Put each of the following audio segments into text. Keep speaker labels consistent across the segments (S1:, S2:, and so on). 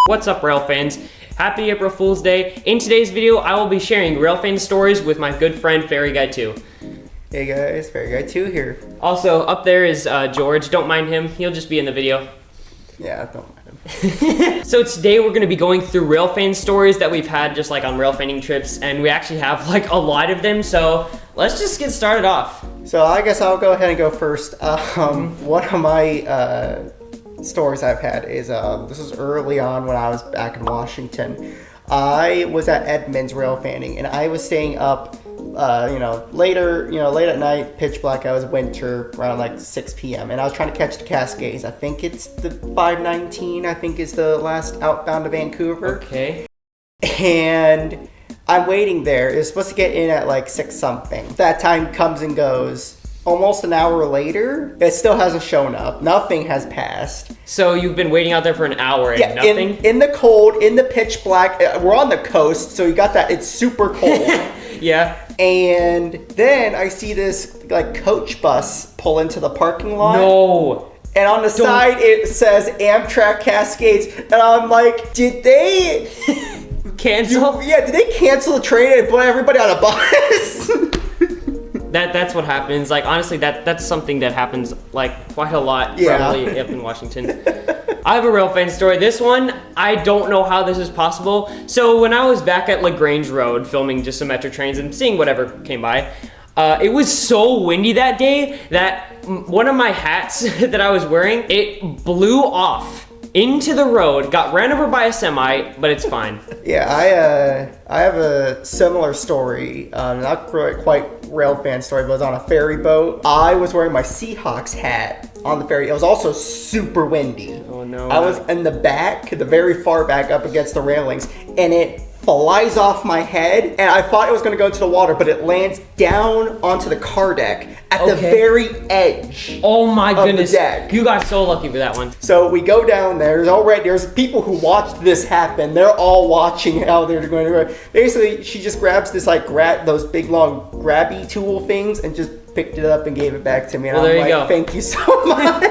S1: What's up, rail fans? Happy April Fool's Day. In today's video, I will be sharing Railfan Stories with my good friend, Fairy Guy 2.
S2: Hey guys, Fairy Guy 2 here.
S1: Also, up there is George. Don't mind him. He'll just be in the video.
S2: Yeah, don't mind him.
S1: So today we're going to be going through Railfan stories that we've had just like on railfanning trips, and we actually have like a lot of them, so let's just get started off.
S2: So I guess I'll go ahead and go first. One of my stories I've had is, this was early on when I was back in Washington. I was at Edmonds railfanning, and I was staying up, late at night, pitch black. I was winter, around like 6 p.m. And I was trying to catch the Cascades. I think it's the 519. I think is the last outbound to Vancouver.
S1: Okay.
S2: And I'm waiting there. It's supposed to get in at like 6 something. That time comes and goes. Almost an hour later, it still hasn't shown up. Nothing has passed.
S1: So you've been waiting out there for an hour and nothing?
S2: In the cold, in the pitch black. We're on the coast, so you got that. It's super cold.
S1: Yeah.
S2: And then I see this like coach bus pull into the parking lot.
S1: No.
S2: And on the side it says Amtrak Cascades, and I'm like, did they
S1: cancel?
S2: Did they cancel the train and put everybody on a bus?
S1: That's what happens. Like, honestly, that's something that happens like quite a lot, probably up in Washington. I have a Railfan story. This one, I don't know how this is possible. So when I was back at LaGrange Road filming just some metro trains and seeing whatever came by, it was so windy that day that one of my hats that I was wearing, it blew off into the road, got ran over by a semi, but it's fine.
S2: Yeah, I have a similar story, not quite Railfan story, but it was on a ferry boat. I was wearing my Seahawks hat on the ferry. It was also super windy.
S1: Oh no.
S2: I was in the back, the very far back up against the railings, and it flies off my head, and I thought it was going to go into the water, but it lands down onto the car deck at the very edge.
S1: Oh my goodness.
S2: The deck.
S1: You got so lucky for that one.
S2: So we go down there. There's people who watched this happen. They're all watching how they're going to. Basically, she just grabs this those big long grabby tool things and just picked it up and gave it back to me. And
S1: well, there you go.
S2: Thank you so much.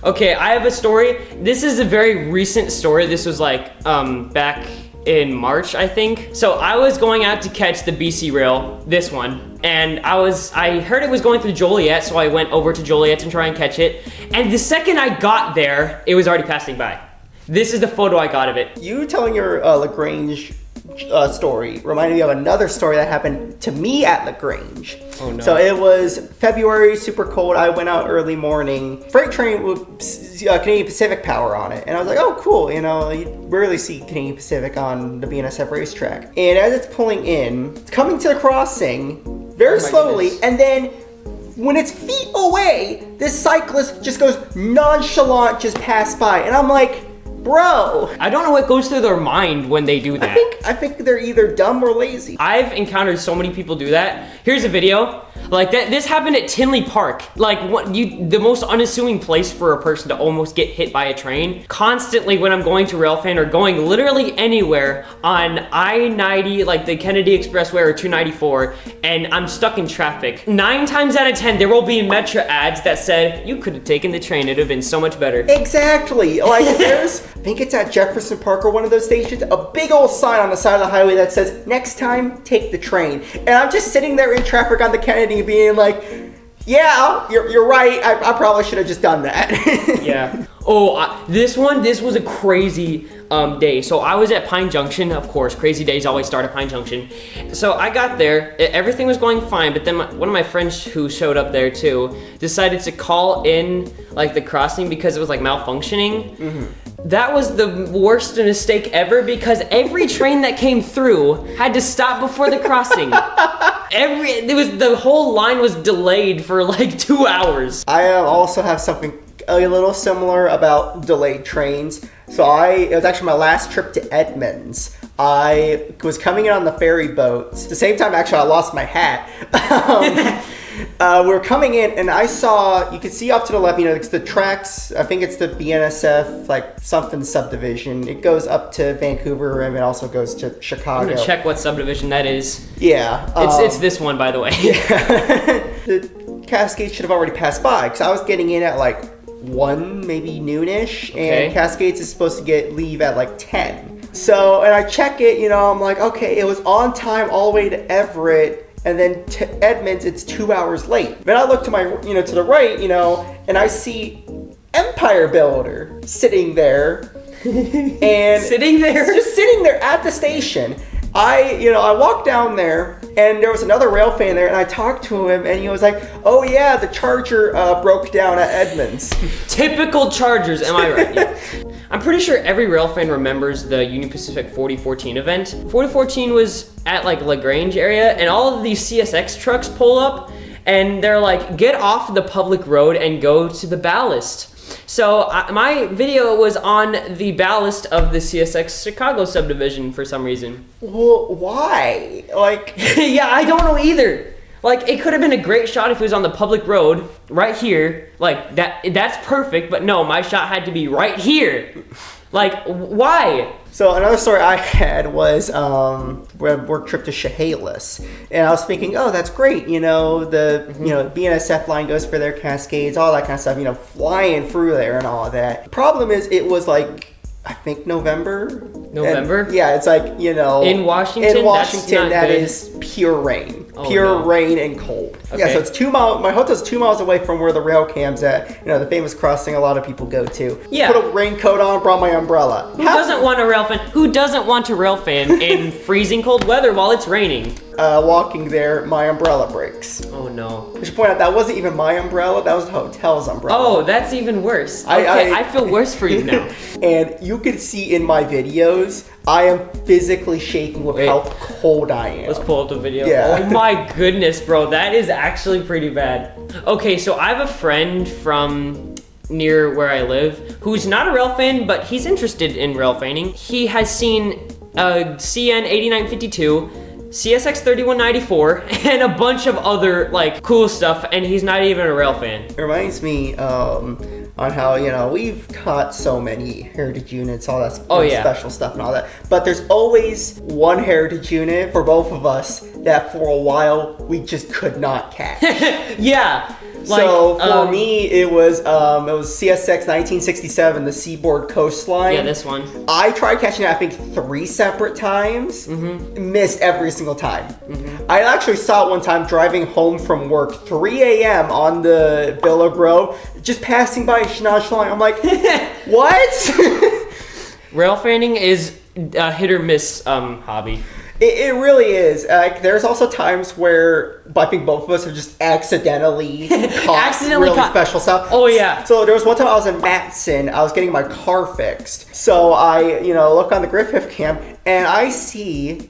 S1: Okay, I have a story. This is a very recent story. This was like back in March, I think. So I was going out to catch the BC Rail, this one, and I heard it was going through Joliet, so I went over to Joliet to try and catch it. And the second I got there, it was already passing by. This is the photo I got of it.
S2: You telling your LaGrange story reminded me of another story that happened to me at LaGrange.
S1: Oh no.
S2: So it was February, super cold. I went out early morning. Freight train with Canadian Pacific power on it. And I was like, oh cool, you rarely see Canadian Pacific on the BNSF racetrack. And as it's pulling in, it's coming to the crossing very slowly,
S1: goodness.
S2: and then when it's feet away, this cyclist just goes nonchalant, just passed by. And I'm like, bro.
S1: I don't know what goes through their mind when they do that.
S2: I think they're either dumb or lazy.
S1: I've encountered so many people do that. Here's a video. Like that. This happened at Tinley Park. Like the most unassuming place for a person to almost get hit by a train. Constantly when I'm going to Railfan or going literally anywhere on I-90, like the Kennedy Expressway or 294, and I'm stuck in traffic. 9 times out of 10, there will be Metro ads that said, you could have taken the train, it'd have been so much better.
S2: Exactly. Like there's, I think it's at Jefferson Park or one of those stations, a big old sign on the side of the highway that says, next time, take the train. And I'm just sitting there in traffic on the Kennedy being like, yeah, you're right. I probably should have just done that.
S1: Yeah. Oh, this was a crazy day. So I was at Pine Junction, of course. Crazy days always start at Pine Junction. So I got there, everything was going fine, but then one of my friends who showed up there too decided to call in like the crossing because it was like malfunctioning. Mm-hmm. That was the worst mistake ever because every train that came through had to stop before the crossing. The whole line was delayed for like 2 hours.
S2: I also have something a little similar about delayed trains. So it was actually my last trip to Edmonds. I was coming in on the ferry boat. At the same time, actually, I lost my hat. We were coming in, and I saw, you could see off to the left, it's the tracks, I think it's the BNSF, like, something subdivision. It goes up to Vancouver, and it also goes to Chicago.
S1: I'm gonna check what subdivision that is.
S2: Yeah.
S1: It's this one, by the way.
S2: Yeah. The Cascade should have already passed by, because I was getting in at, like, 1, maybe noonish,
S1: Okay.
S2: and Cascades is supposed to leave at like 10. So, and I check it, you know, I'm like, okay, it was on time all the way to Everett, and then to Edmonds, it's 2 hours late. Then I look to my, you know, to the right, you know, and I see Empire Builder sitting there, and
S1: Sitting there?
S2: just sitting there at the station. I walked down there, and there was another rail fan there, and I talked to him, and he was like, "Oh yeah, the charger broke down at Edmonds."
S1: Typical Chargers, am I right? Yeah. I'm pretty sure every rail fan remembers the Union Pacific 4014 event. 4014 was at like LaGrange area, and all of these CSX trucks pull up, and they're like, get off the public road and go to the ballast. So my video was on the ballast of the CSX Chicago subdivision for some reason.
S2: Well, why? Like,
S1: Yeah, I don't know either. Like, it could have been a great shot if it was on the public road, right here. Like, that's perfect, but no, my shot had to be right here. Like, why?
S2: so another story I had was a work trip to Chehalis, and I was thinking, oh, that's great. You know, the BNSF line goes for their Cascades, all that kind of stuff. You know, flying through there and all of that. Problem is, it was like, I think November.
S1: November?
S2: And, yeah, it's like, you know,
S1: In Washington?
S2: In Washington,
S1: That's not good.
S2: is pure rain.
S1: Oh,
S2: Pure
S1: no.
S2: rain and cold. Yeah,
S1: Okay.
S2: so it's 2 miles. My hotel's 2 miles away from where the rail cam's at. You know, the famous crossing a lot of people go to.
S1: Yeah.
S2: Put a raincoat on, brought my umbrella.
S1: Who doesn't want a rail fan? Who doesn't want a rail fan in freezing cold weather while it's raining?
S2: Walking there, my umbrella breaks.
S1: Oh no.
S2: I should point out that wasn't even my umbrella. That was the hotel's umbrella.
S1: Oh, that's even worse. Okay, I feel worse for you now.
S2: And you can see in my videos, I am physically shaking with
S1: Wait.
S2: how cold I am.
S1: Let's pull up the video.
S2: Yeah.
S1: Oh my goodness, bro. That is actually pretty bad. Okay, so I have a friend from near where I live who's not a rail fan, but he's interested in rail fanning. He has seen CN 8952, CSX 3194, and a bunch of other like cool stuff, and he's not even a rail fan.
S2: It reminds me on how, you know, we've caught so many heritage units, all that
S1: Yeah.
S2: special stuff and all that. But there's always one heritage unit for both of us that for a while we just could not catch.
S1: Yeah. Like,
S2: So for me, it was CSX 1967, the Seaboard Coastline.
S1: Yeah, this one.
S2: I tried catching it, I think, 3 separate times. Missed every single time. I actually saw it one time driving home from work, 3 a.m. on the Villa Road, just passing by nonchalant. I'm like, what?
S1: Rail fanning is a hit or miss hobby.
S2: It really is. Like, there's also times where I think both of us have just accidentally caught really special stuff.
S1: Oh yeah.
S2: So there was one time I was in Matson. I was getting my car fixed. So I, look on the Griffith cam and I see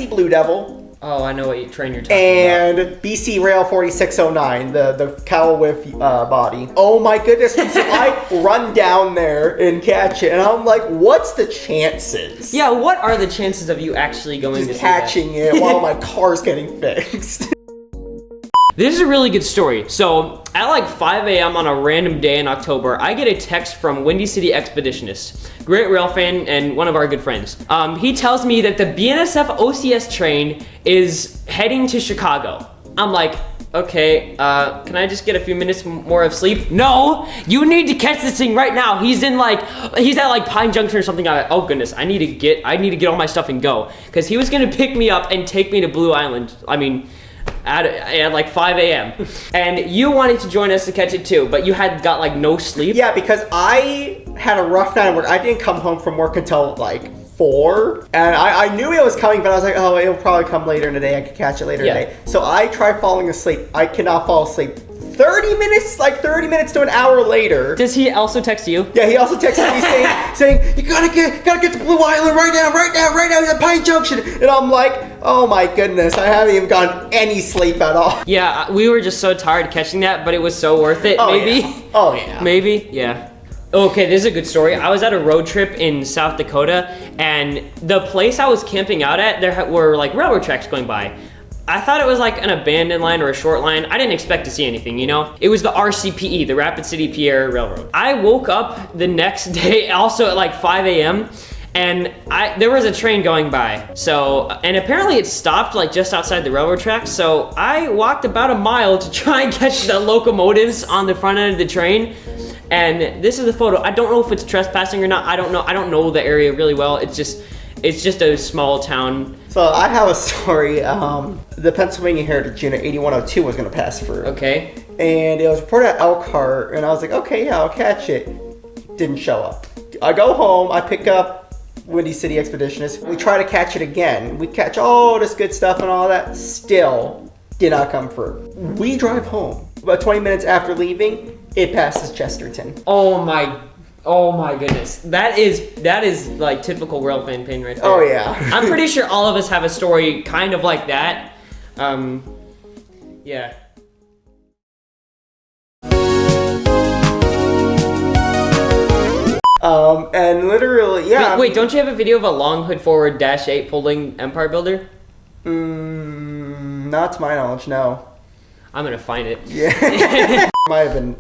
S2: Blue Devil.
S1: Oh, I know what train you're talking about.
S2: And BC Rail 4609, the cowl with body. Oh my goodness. So I run down there and catch it. And I'm like, what's the chances?
S1: Yeah, what are the chances of you actually going to
S2: Just
S1: see that?
S2: catching it while my car's getting fixed.
S1: This is a really good story. So, at like 5 a.m. on a random day in October, I get a text from Windy City Expeditionist, great rail fan and one of our good friends. He tells me that the BNSF OCS train is heading to Chicago. I'm like, okay, can I just get a few minutes more of sleep? No, you need to catch this thing right now. He's at like Pine Junction or something. Oh goodness, I need to get all my stuff and go. Cause he was gonna pick me up and take me to Blue Island. I mean, at like 5 a.m. And you wanted to join us to catch it too, but you had got like no sleep.
S2: Yeah, because I had a rough night at work. I didn't come home from work until like 4. And I knew it was coming, but I was like, oh, it'll probably come later in the day. I could catch it later in the day. So I tried falling asleep. I cannot fall asleep. 30 minutes to an hour later.
S1: Does he also text you?
S2: Yeah, he also texted me saying, you gotta get to Blue Island right now, he's at Pine Junction. And I'm like, oh my goodness, I haven't even gotten any sleep at all.
S1: Yeah, we were just so tired catching that, but it was so worth it, maybe.
S2: Yeah. Oh yeah.
S1: Maybe, yeah. Okay, this is a good story. I was at a road trip in South Dakota, and the place I was camping out at, there were like railroad tracks going by. I thought it was like an abandoned line or a short line. I didn't expect to see anything, you know? It was the RCPE, the Rapid City Pierre Railroad. I woke up the next day also at like 5 a.m. and there was a train going by. So, and apparently it stopped like just outside the railroad tracks. So I walked about a mile to try and catch the locomotives on the front end of the train. And this is the photo. I don't know if it's trespassing or not. I don't know. I don't know the area really well. It's just a small town.
S2: So I have a story. The Pennsylvania Heritage Unit 8102 was gonna pass through.
S1: Okay.
S2: And it was reported at Elkhart, and I was like, okay, yeah, I'll catch it. Didn't show up. I go home, I pick up Windy City Expeditionist. We try to catch it again. We catch all this good stuff and all that. Still did not come through. We drive home. About 20 minutes after leaving, it passes Chesterton.
S1: Oh my goodness. That is like typical Railfan pain right there.
S2: Oh yeah.
S1: I'm pretty sure all of us have a story kind of like that. Yeah.
S2: And literally, yeah.
S1: Wait, don't you have a video of a long hood forward -8 pulling Empire Builder?
S2: Not to my knowledge, no.
S1: I'm gonna find it.
S2: Yeah. Might have been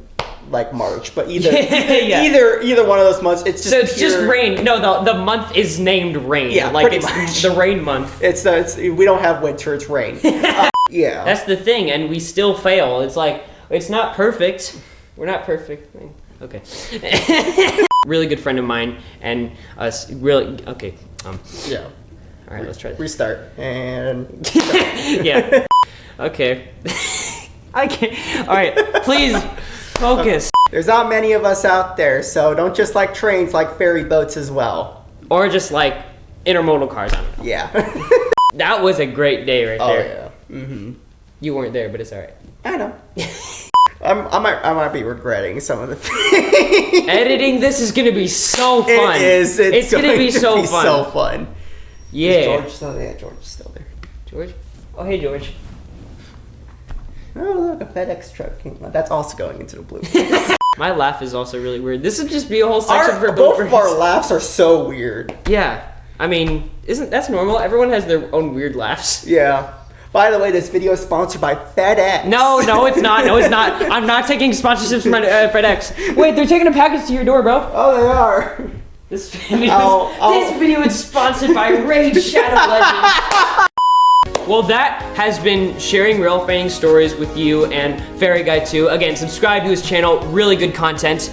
S2: like March, but either
S1: Yeah.
S2: either one of those months. It's just
S1: So it's just rain. No, the month is named rain.
S2: Yeah,
S1: like
S2: pretty
S1: it's
S2: much.
S1: the rain month.
S2: It's we don't have winter. It's rain. Yeah.
S1: That's the thing, and we still fail. It's like it's not perfect. We're not perfect. Okay. Really good friend of mine, and us really okay.
S2: Yeah.
S1: All right, let's try this.
S2: Restart and.
S1: Yeah. Okay. I can't. All right, please focus.
S2: There's not many of us out there, so don't just like trains, like ferry boats as well.
S1: Or just like intermodal cars. I don't know.
S2: Yeah.
S1: That was a great day right there.
S2: Oh yeah. Mm-hmm.
S1: You weren't there, but it's all right.
S2: I know. I might be regretting some of the things.
S1: Editing this is gonna be so fun.
S2: It is.
S1: It's gonna be so fun.
S2: So fun.
S1: Yeah.
S2: Is George still there? Yeah, George is still there.
S1: George? Oh, hey, George.
S2: Oh, look, a FedEx truck. That's also going into the blue.
S1: My laugh is also really weird. This would just be a whole section for
S2: Both of our laughs are so weird.
S1: Yeah. I mean, that's normal? Everyone has their own weird laughs.
S2: Yeah. By the way, this video is sponsored by FedEx.
S1: No, it's not. No, it's not. I'm not taking sponsorships from FedEx. Wait, they're taking a package to your door, bro.
S2: Oh, they are.
S1: This video is sponsored by Raid Shadow Legends. Well, that has been sharing Railfanning stories with you and Fairy Guy 2. Again, subscribe to his channel. Really good content.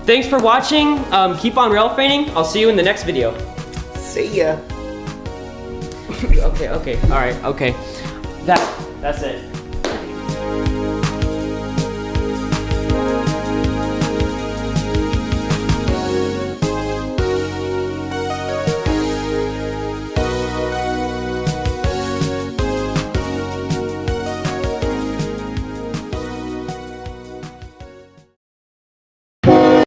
S1: Thanks for watching. Keep on Railfanning. I'll see you in the next video.
S2: See ya.
S1: Okay. All right. Okay. That's it.